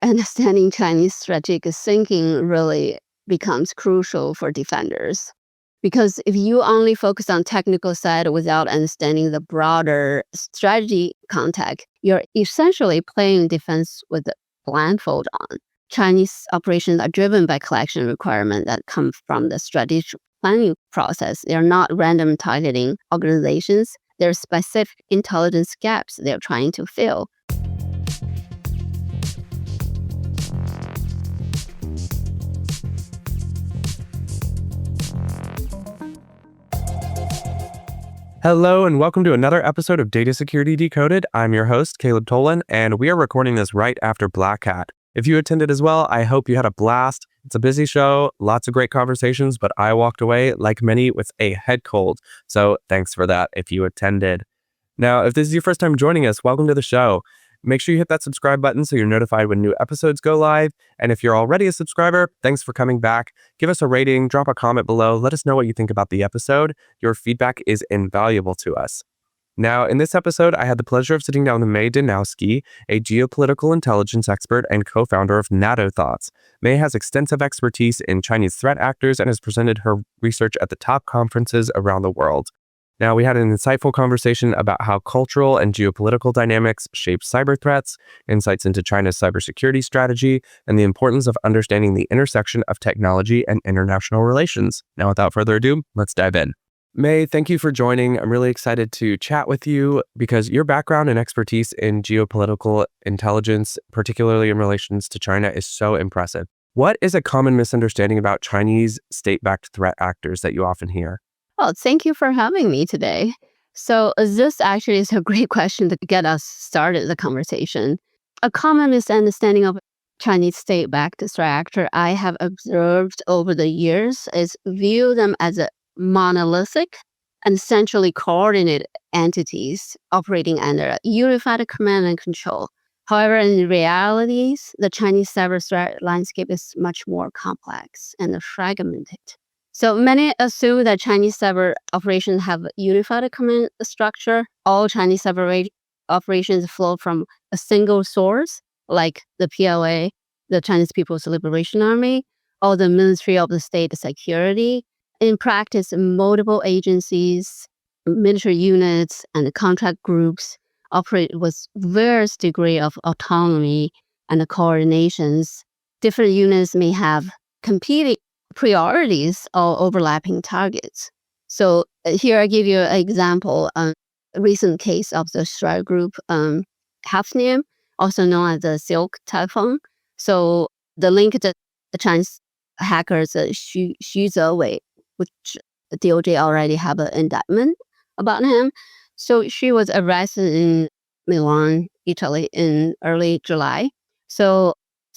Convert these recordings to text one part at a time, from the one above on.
understanding Chinese strategic thinking really becomes crucial for defenders. Because if you only focus on technical side without understanding the broader strategy context, you're essentially playing defense with a blindfold on. Chinese operations are driven by collection requirements that come from the strategic planning process. They're not random targeting organizations. They're specific intelligence gaps they're trying to fill. Hello and welcome to another episode of Data Security Decoded. I'm your host, Caleb Tolin, and we are recording this right after Black Hat. If you attended as well, I hope you had a blast. It's a busy show, lots of great conversations, but I walked away, like many, with a head cold. So thanks for that if you attended. Now, if this is your first time joining us, welcome to the show. Make sure you hit that subscribe button so you're notified when new episodes go live. And if you're already a subscriber, thanks for coming back. Give us a rating, drop a comment below. Let us know what you think about the episode. Your feedback is invaluable to us. Now, in this episode, I had the pleasure of sitting down with Mei Danowski, a geopolitical intelligence expert and co-founder of Natto Thoughts. Mei has extensive expertise in Chinese threat actors and has presented her research at the top conferences around the world. Now, we had an insightful conversation about how cultural and geopolitical dynamics shape cyber threats, insights into China's cybersecurity strategy, and the importance of understanding the intersection of technology and international relations. Now, without further ado, let's dive in. Mei, thank you for joining. I'm really excited to chat with you because your background and expertise in geopolitical intelligence, particularly in relations to China, is so impressive. What is a common misunderstanding about Chinese state-backed threat actors that you often hear? Well, thank you for having me today. So this actually is a great question to get us started the conversation. A common misunderstanding of Chinese state-backed threat actor I have observed over the years is view them as a monolithic and centrally coordinated entities operating under a unified command and control. However, in realities, the Chinese cyber threat landscape is much more complex and fragmented. So many assume that Chinese cyber operations have a unified command structure. All Chinese cyber operations flow from a single source, like the PLA, the Chinese People's Liberation Army, or the Ministry of the State Security. In practice, multiple agencies, military units, and contract groups operate with various degree of autonomy and coordinations. Different units may have competing priorities or overlapping targets. So here I give you an example, a recent case of the threat group, Hafnium, also known as the Silk Typhoon. So the linked the Chinese hackers, Xu Zewei, which the DOJ already have an indictment about him. So she was arrested in Milan, Italy in early July. So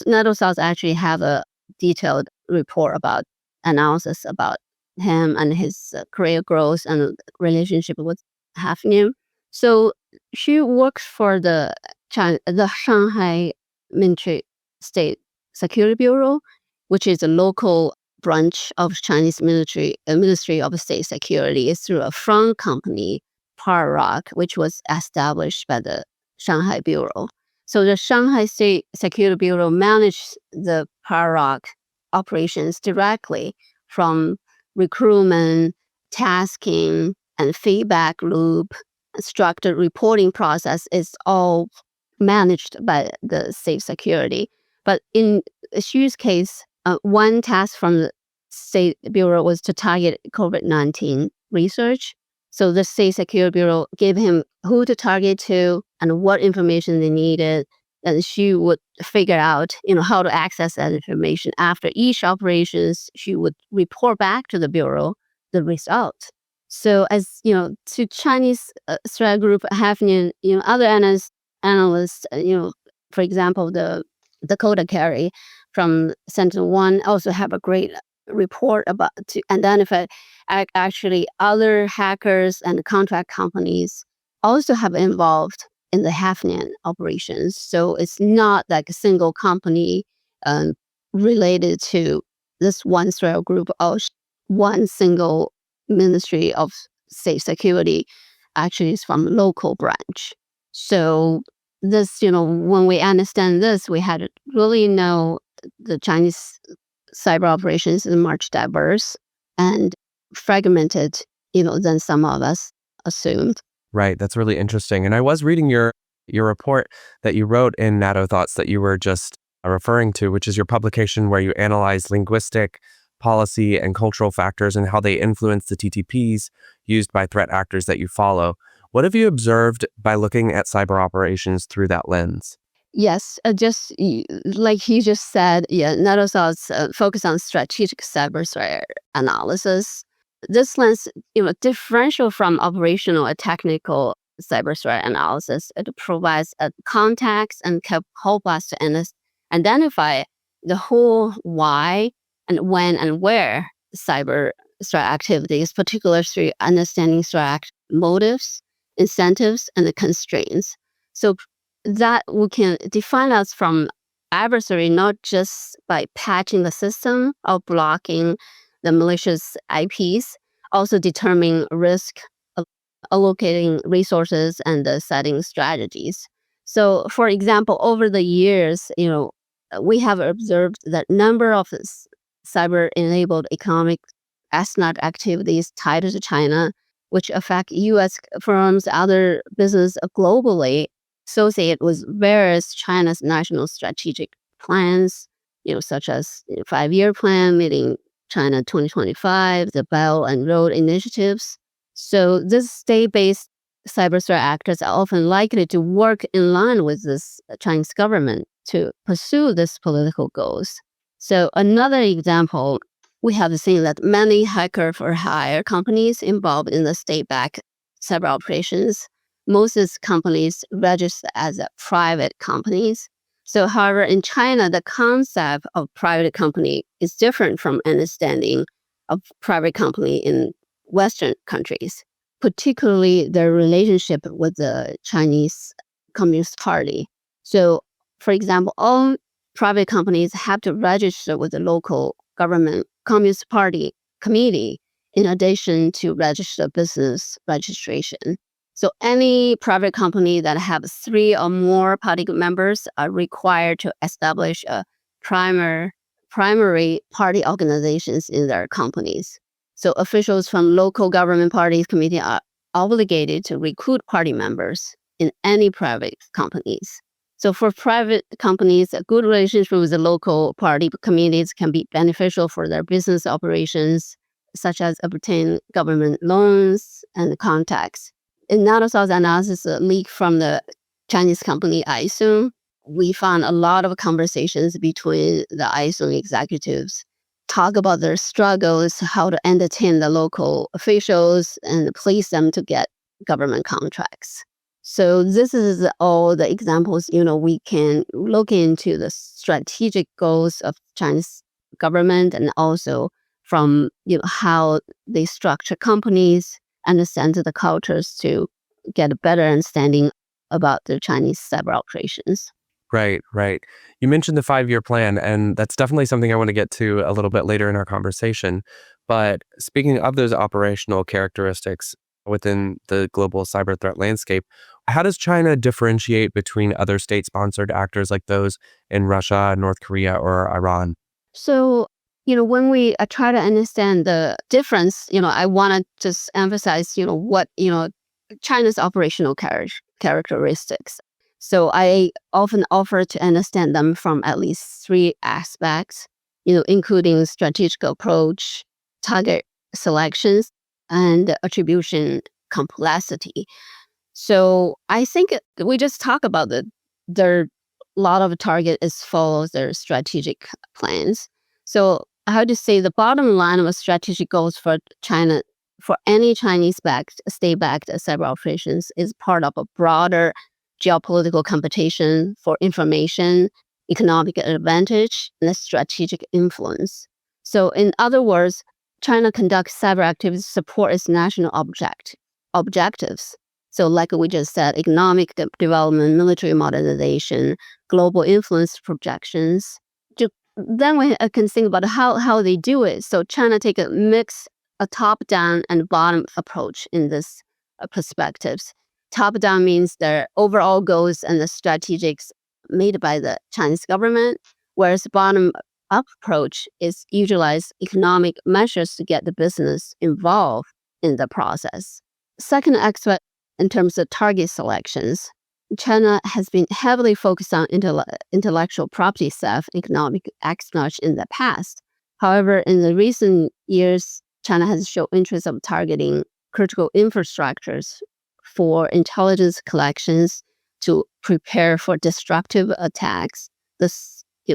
Natto Thoughts actually have a detailed report about analysis about him and his career growth and relationship with Hafnium. So she works for the Shanghai Ministry State Security Bureau, which is a local branch of Chinese Ministry of State Security. It's through a front company, PAROC, which was established by the Shanghai Bureau. So the Shanghai State Security Bureau managed the PAROC operations directly from recruitment, tasking, and feedback loop. Structured reporting process is all managed by the state security. But in Xu's case, one task from the State Bureau was to target COVID-19 research. So the State Security Bureau gave him who to target to and what information they needed. And she would figure out, how to access that information. After each operations, she would report back to the Bureau the result. So as, to Chinese threat group Hafnium, other analysts, for example, the Dakota Carey from Sentinel-1 also have a great report about to identify actually other hackers and contract companies also have involved in the Hafnium operations. So it's not like a single company related to this one threat group or one single Ministry of State Security. Actually, it's from local branch. So this, when we understand this, we had to really know the Chinese cyber operations is much diverse and fragmented, than some of us assumed. Right. That's really interesting. And I was reading your report that you wrote in Natto Thoughts that you were just referring to, which is your publication where you analyze linguistic, policy, and cultural factors and how they influence the TTPs used by threat actors that you follow. What have you observed by looking at cyber operations through that lens? Yes, like he just said, yeah, Natto Thoughts focus on strategic cyber threat analysis. This lens, differential from operational or technical cyber threat analysis. It provides a context and can help us to identify the who, why, and when and where cyber threat activities, particularly through understanding threat motives, incentives, and the constraints. So that we can define us from adversary not just by patching the system or blocking the malicious IPs, also determining risk, al- allocating resources, and setting strategies. So, for example, over the years, we have observed that number of cyber-enabled economic espionage activities tied to China, which affect U.S. firms, other business globally, associated with various China's national strategic plans, such as 5-year plan, meeting China 2025, the Belt and Road initiatives. So these state-based cyber threat actors are often likely to work in line with this Chinese government to pursue these political goals. So another example, we have seen that many hacker for hire companies involved in the state-backed cyber operations, most of these companies register as private companies. So, however, in China, the concept of private company is different from understanding of private company in Western countries, particularly their relationship with the Chinese Communist Party. So, for example, all private companies have to register with the local government Communist Party committee in addition to register business registration. So any private company that have 3 or more party members are required to establish a primary party organizations in their companies. So officials from local government parties committee are obligated to recruit party members in any private companies. So for private companies, a good relationship with the local party communities can be beneficial for their business operations, such as obtain government loans and contacts. In Natto Thoughts analysis leak from the Chinese company iSoon, we found a lot of conversations between the iSoon executives talk about their struggles, how to entertain the local officials and please them to get government contracts. So this is all the examples, we can look into the strategic goals of Chinese government and also from, how they structure companies, understand the cultures to get a better understanding about the Chinese cyber operations. Right, right. You mentioned the 5-year plan, and that's definitely something I want to get to a little bit later in our conversation. But speaking of those operational characteristics within the global cyber threat landscape, how does China differentiate between other state-sponsored actors like those in Russia, North Korea, or Iran? So, when we try to understand the difference, I want to just emphasize, what, China's operational characteristics. So I often offer to understand them from at least 3 aspects, including strategic approach, target selections, and attribution complexity. So I think we just talk about their lot of target is follows their strategic plans. So how to say the bottom line of strategic goals for China for any Chinese backed state backed cyber operations is part of a broader geopolitical competition for information, economic advantage, and strategic influence. So in other words, China conducts cyber activities to support its national objectives. So like we just said, economic development, military modernization, global influence projections. Then we can think about how they do it. So China take a top-down and bottom approach in this perspectives. Top-down means their overall goals and the strategics made by the Chinese government, whereas bottom-up approach is utilize economic measures to get the business involved in the process. Second aspect, in terms of target selections, China has been heavily focused on intellectual property theft, economic espionage in the past. However, in the recent years, China has shown interest of targeting critical infrastructures for intelligence collections to prepare for destructive attacks.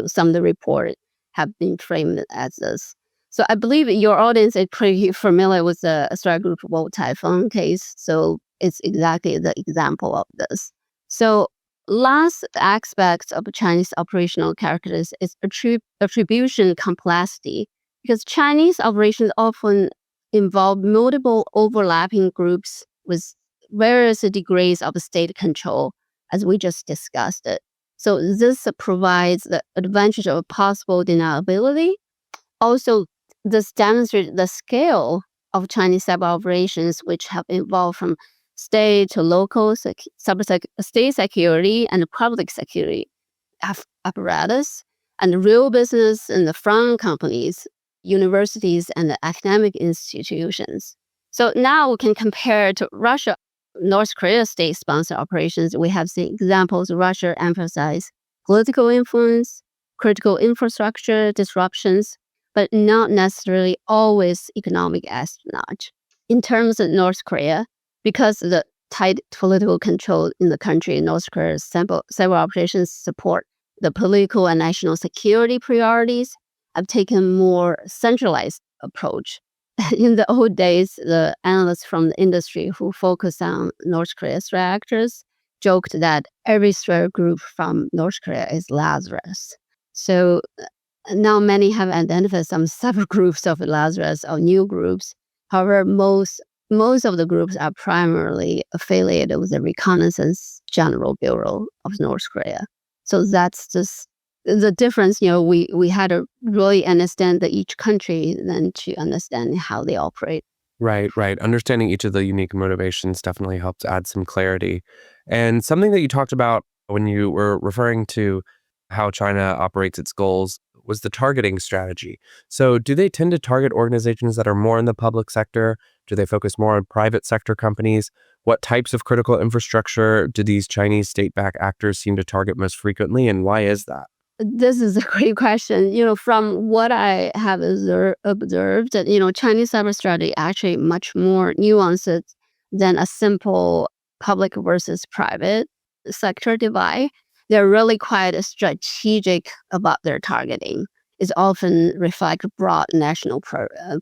Some of the reports have been framed as this. So I believe your audience is pretty familiar with the strike group World Typhoon case. So it's exactly the example of this. So last aspect of Chinese operational characters is attribution complexity, because Chinese operations often involve multiple overlapping groups with various degrees of state control, as we just discussed it. So this provides the advantage of possible deniability. Also, this demonstrates the scale of Chinese cyber operations, which have evolved from state to local state security and public security apparatus, and real business and the front companies, universities, and the academic institutions. So now we can compare to Russia, North Korea state-sponsored operations. We have seen examples of Russia emphasize political influence, critical infrastructure disruptions, but not necessarily always economic espionage. In terms of North Korea, because of the tight political control in the country, North Korea's several operations support the political and national security priorities, have taken more centralized approach. In the old days, the analysts from the industry who focus on North Korea's reactors joked that every threat group from North Korea is Lazarus. So now many have identified some subgroups of Lazarus or new groups. However, most of the groups are primarily affiliated with the Reconnaissance General Bureau of North Korea. So that's just the difference. We had to really understand each country then to understand how they operate. Right. Understanding each of the unique motivations definitely helps add some clarity. And something that you talked about when you were referring to how China operates its goals was the targeting strategy. So do they tend to target organizations that are more in the public sector? Do they focus more on private sector companies? What types of critical infrastructure do these Chinese state-backed actors seem to target most frequently, and why is that? This is a great question. From what I have observed, that, Chinese cyber strategy actually much more nuanced than a simple public versus private sector divide. They're really quite strategic about their targeting. It often reflects broad national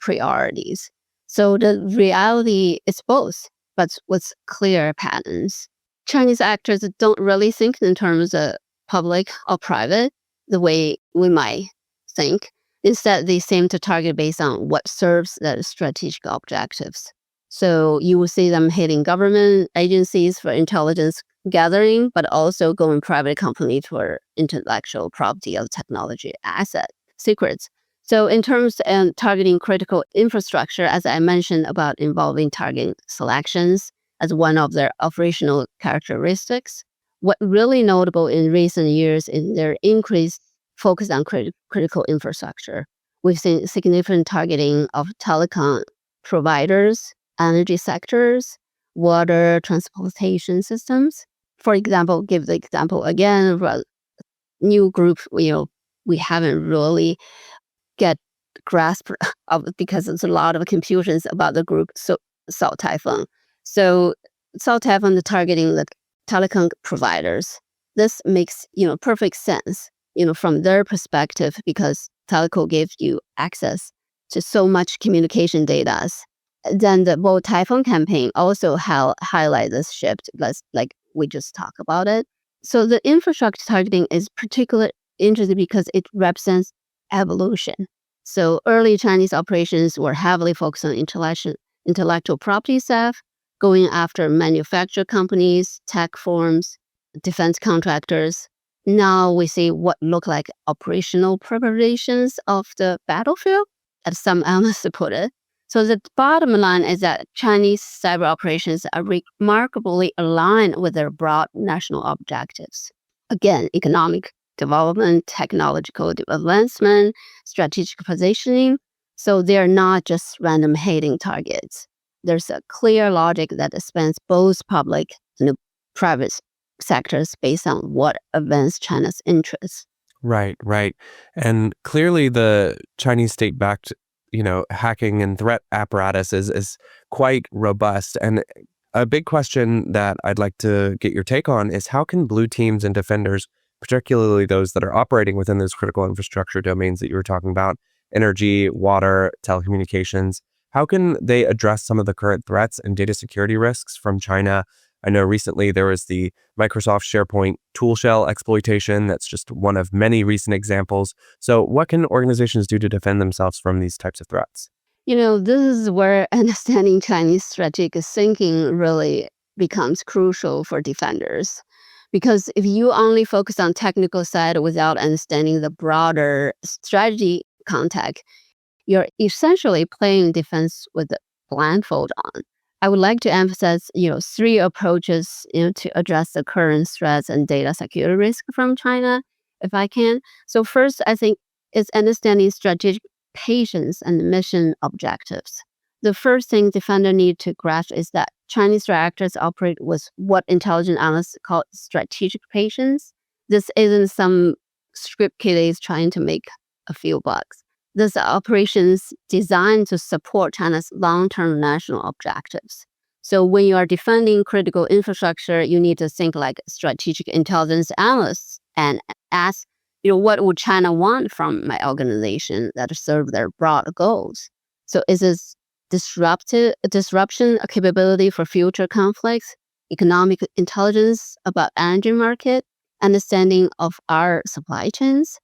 priorities. So the reality is both, but with clear patterns. Chinese actors don't really think in terms of public or private the way we might think. Instead, they seem to target based on what serves their strategic objectives. So you will see them hitting government agencies for intelligence gathering, but also going private companies for intellectual property of technology asset secrets. So in terms of targeting critical infrastructure, as I mentioned about involving target selections as one of their operational characteristics, what really notable in recent years is their increased focus on critical infrastructure. We've seen significant targeting of telecom providers, energy sectors, water transportation systems. For example, give the example again of a new group, we haven't really get grasp of, because there's a lot of confusions about the group. So South Typhoon. So South Typhoon targeting the telecom providers. This makes perfect sense from their perspective, because telco gives you access to so much communication data. Then the Bold Typhoon campaign also highlight this shift, like we just talked about it. So the infrastructure targeting is particularly interesting because it represents evolution. So early Chinese operations were heavily focused on intellectual property theft, going after manufacturer companies, tech firms, defense contractors. Now we see what look like operational preparations of the battlefield, as some analysts put it. So the bottom line is that Chinese cyber operations are remarkably aligned with their broad national objectives. Again, economic development, technological advancement, strategic positioning. So they're not just random hitting targets. There's a clear logic that spans both public and private sectors based on what advances China's interests. Right, right. And clearly the Chinese state-backed, hacking and threat apparatus is quite robust. And a big question that I'd like to get your take on is how can blue teams and defenders, particularly those that are operating within those critical infrastructure domains that you were talking about, energy, water, telecommunications, how can they address some of the current threats and data security risks from China? I know recently there was the Microsoft SharePoint tool shell exploitation. That's just one of many recent examples. So what can organizations do to defend themselves from these types of threats? This is where understanding Chinese strategic thinking really becomes crucial for defenders. Because if you only focus on technical side without understanding the broader strategy context, you're essentially playing defense with the blindfold on. I would like to emphasize, three approaches, to address the current threats and data security risk from China, if I can. So first, I think is understanding strategic patience and mission objectives. The first thing defender need to grasp is that Chinese reactors operate with what intelligence analysts call strategic patience. This isn't some script kiddies trying to make a few bucks. These are operations designed to support China's long-term national objectives. So when you are defending critical infrastructure, you need to think like strategic intelligence analysts and ask, what would China want from my organization that serve their broad goals? So is this disruption a capability for future conflicts, economic intelligence about energy market, understanding of our supply chains?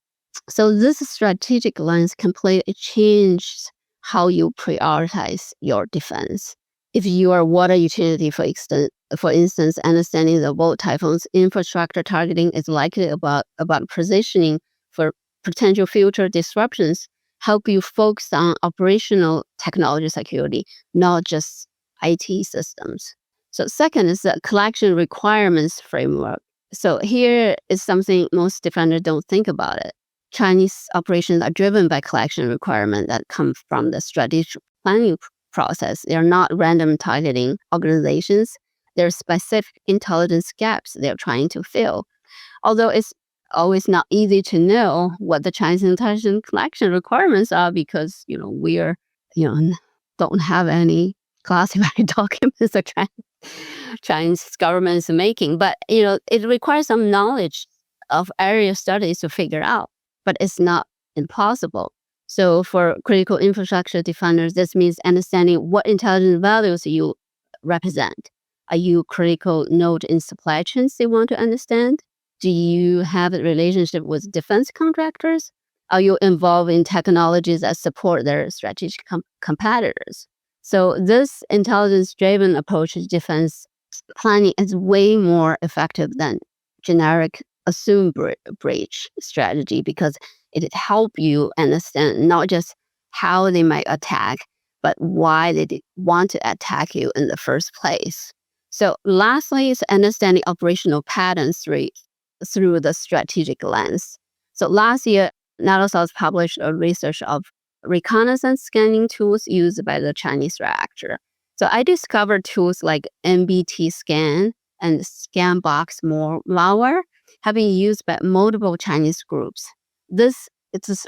So this strategic lens completely changes how you prioritize your defense. If you are water utility, for instance, understanding the Volt Typhoon's infrastructure targeting is likely about positioning for potential future disruptions, help you focus on operational technology security, not just IT systems. So second is the collection requirements framework. So here is something most defenders don't think about it. Chinese operations are driven by collection requirements that come from the strategic planning process. They are not random targeting organizations. They're specific intelligence gaps they're trying to fill. Although it's always not easy to know what the Chinese intelligence collection requirements are because, we are, don't have any classified documents that Chinese government is making. But, it requires some knowledge of area studies to figure out, but it's not impossible. So for critical infrastructure defenders, this means understanding what intelligence values you represent. Are you critical node in supply chains they want to understand? Do you have a relationship with defense contractors? Are you involved in technologies that support their strategic competitors? So this intelligence-driven approach to defense planning is way more effective than generic assume breach strategy because it help you understand not just how they might attack, but why they want to attack you in the first place. So lastly is understanding operational patterns through the strategic lens. So last year, Natto Thoughts published a research of reconnaissance scanning tools used by the Chinese reactor. So I discovered tools like MBT scan and Scanbox malware have been used by multiple Chinese groups. This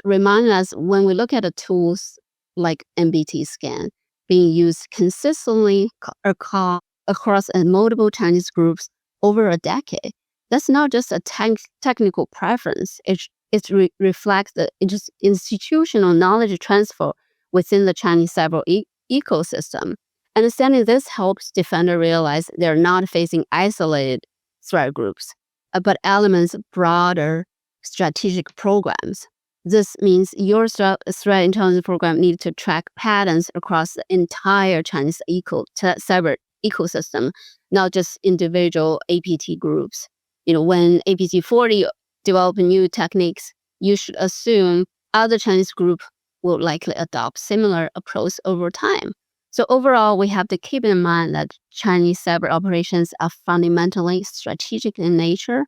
reminds us when we look at the tools like MBT scan being used consistently across multiple Chinese groups over a decade. That's not just a technical preference. It reflects the institutional knowledge transfer within the Chinese cyber ecosystem. Understanding this helps defender realize they're not facing isolated threat groups, but elements of broader strategic programs. This means your threat intelligence program needs to track patterns across the entire Chinese cyber ecosystem, not just individual APT groups. When APT 40 develop new techniques, you should assume other Chinese groups will likely adopt similar approach over time. So overall, we have to keep in mind that Chinese cyber operations are fundamentally strategic in nature.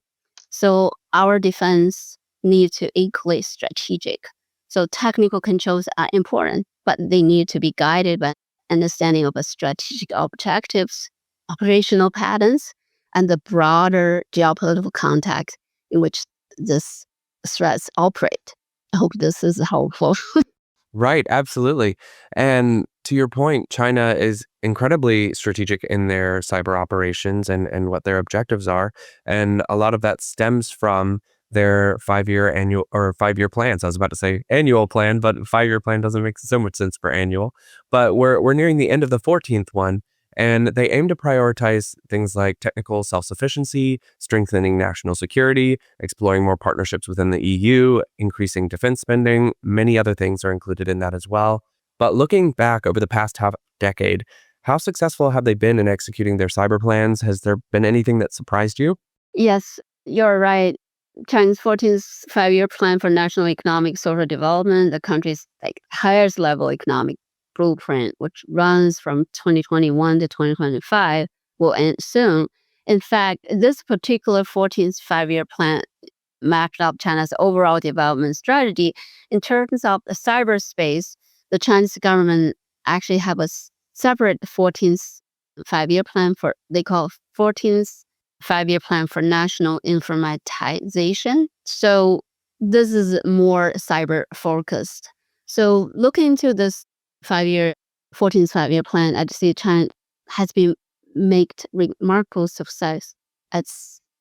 So our defense needs to equally strategic. So technical controls are important, but they need to be guided by understanding of the strategic objectives, operational patterns, and the broader geopolitical context in which these threats operate. I hope this is helpful. Right, absolutely. And to your point, China is incredibly strategic in their cyber operations and what their objectives are. And a lot of that stems from their 5-year annual or 5-year plans. I was about to say annual plan, but 5-year plan doesn't make so much sense for annual. But we're nearing the end of the 14th one. And they aim to prioritize things like technical self sufficiency, strengthening national security, exploring more partnerships within the EU, increasing defense spending. Many other things are included in that as well. But looking back over the past half decade, how successful have they been in executing their cyber plans? Has there been anything that surprised you? Yes, you're right. China's 14th five-year plan for national economic social development, the country's highest level economic blueprint, which runs from 2021 to 2025, will end soon. In fact, this particular 14th five-year plan mapped out China's overall development strategy. In terms of the cyberspace, the Chinese government actually have a separate 14th five-year plan for, they call 14th five-year plan for national informatization. So this is more cyber focused. So looking into this 5-year, 14th five-year plan, I see China has been made remarkable success at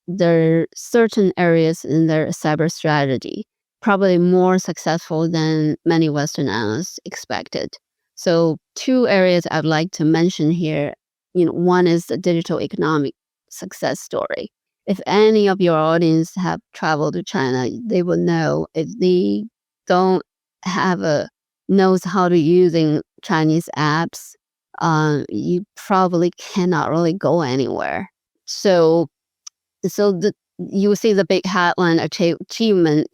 there are certain areas in their cyber strategy, probably more successful than many Western analysts expected. So two areas I'd like to mention here. One is the digital economic success story. If any of your audience have traveled to China, they will know if they don't have a knows how to using Chinese apps, you probably cannot really go anywhere. So you will see the big headline achievement,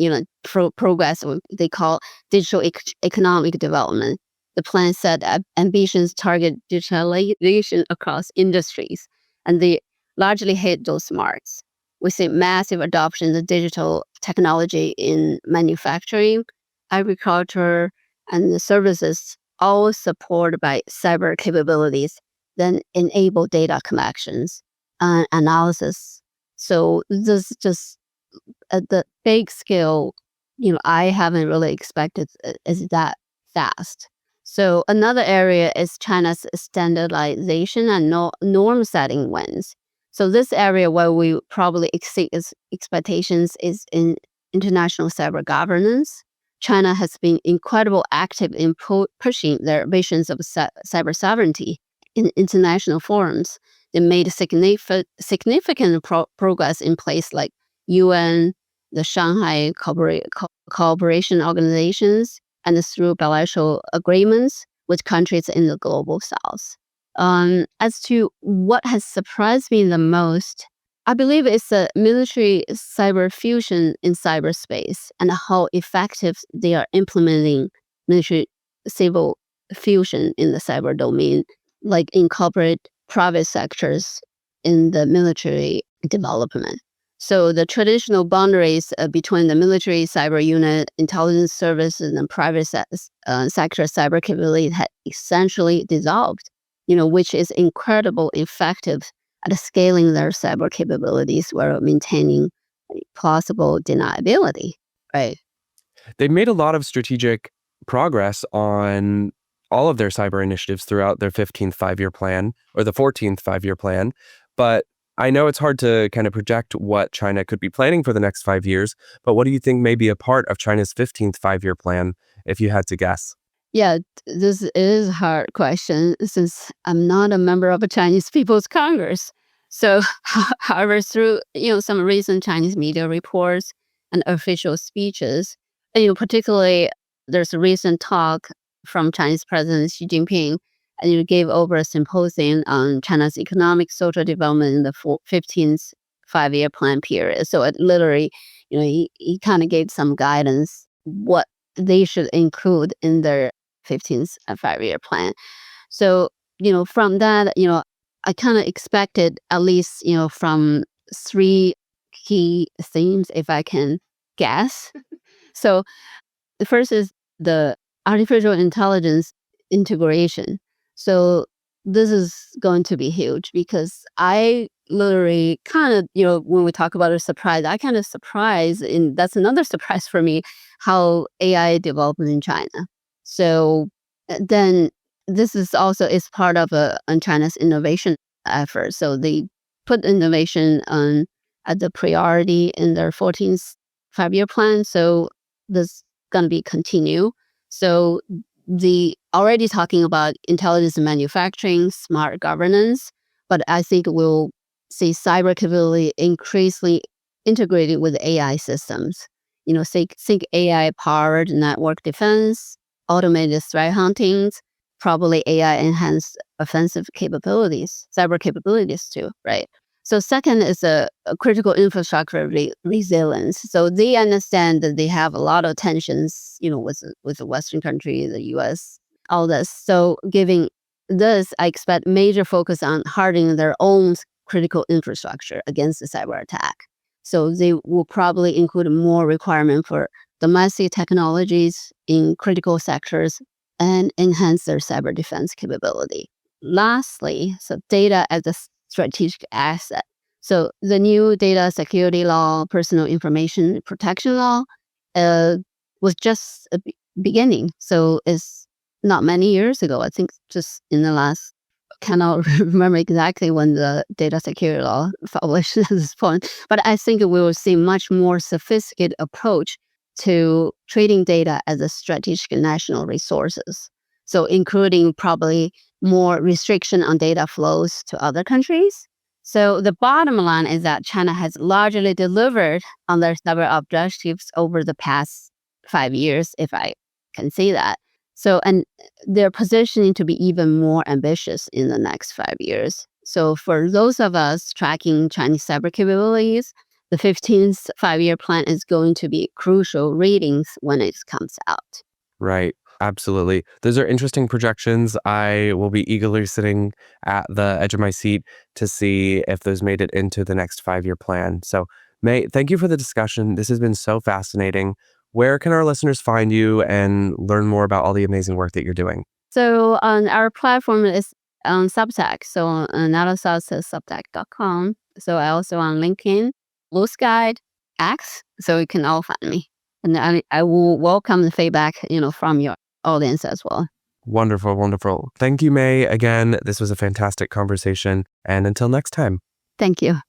progress, what they call digital economic development. The plan set ambitions target digitalization across industries, and they largely hit those marks. We see massive adoption of digital technology in manufacturing, agriculture, and the services, all supported by cyber capabilities, then enable data collections and analysis. So this is just at the big scale, I haven't really expected is that fast. So another area is China's standardization and norm setting wins. So this area where we probably exceed its expectations is in international cyber governance. China has been incredibly active in pushing their visions of cyber sovereignty in international forums. They made significant progress in place like UN, the Shanghai Cooperation Organizations, and through bilateral agreements with countries in the global south. As to what has surprised me the most, I believe it's the military cyber fusion in cyberspace and how effective they are implementing military civil fusion in the cyber domain, like incorporate private sectors in the military development. So the traditional boundaries between the military cyber unit, intelligence services, and private sector cyber capability had essentially dissolved, which is incredibly effective at scaling their cyber capabilities while maintaining plausible deniability, right? They've made a lot of strategic progress on all of their cyber initiatives throughout their 15th 5-year plan or the 14th 5-year plan. But I know it's hard to kind of project what China could be planning for the next 5 years. But what do you think may be a part of China's 15th 5-year plan, if you had to guess? Yeah, this is a hard question since I'm not a member of a Chinese People's Congress. So, however, through some recent Chinese media reports and official speeches, particularly there's a recent talk from Chinese President Xi Jinping, and he gave over a symposium on China's economic social development in the 15th five-year plan period. So it literally, he kind of gave some guidance what they should include in their 15th five-year plan. So, from that, I kind of expected at least, from three key themes, if I can guess. So the first is the artificial intelligence integration. So this is going to be huge because I literally kind of, when we talk about a surprise, I kind of surprised, and that's another surprise for me, how AI developed in China. So then this is also is part of on China's innovation effort. So they put innovation on as a priority in their 14th five-year plan. So this going to be continue. So the already talking about intelligence manufacturing, smart governance, but I think we'll see cyber capability increasingly integrated with AI systems. Think AI powered network defense, automated threat hunting, probably AI enhanced offensive capabilities, cyber capabilities too, right? So second is a critical infrastructure resilience. So they understand that they have a lot of tensions, with the Western country, the U.S., all this. So giving this, I expect major focus on hardening their own critical infrastructure against the cyber attack. So they will probably include more requirement for domestic technologies in critical sectors and enhance their cyber defense capability. Lastly, so data as a strategic asset. So the new data security law, personal information protection law, was just a beginning. So it's not many years ago. I think just in the last, cannot remember exactly when the data security law published at this point, but I think we will see much more sophisticated approach to treating data as a strategic national resources. So including probably more restriction on data flows to other countries. So the bottom line is that China has largely delivered on their cyber objectives over the past 5 years, if I can say that. So, and they're positioning to be even more ambitious in the next 5 years. So for those of us tracking Chinese cyber capabilities, the 15th five-year plan is going to be crucial readings when it comes out. Right. Absolutely. Those are interesting projections. I will be eagerly sitting at the edge of my seat to see if those made it into the next 5-year plan. So, Mei, thank you for the discussion. This has been so fascinating. Where can our listeners find you and learn more about all the amazing work that you're doing? So on our platform is on Substack. So on Natto Thoughts is substack.com. So I also on LinkedIn, Blue Sky, X. So you can all find me. And I will welcome the feedback, from your audience as well. Wonderful, wonderful. Thank you, Mei. Again, this was a fantastic conversation. And until next time. Thank you.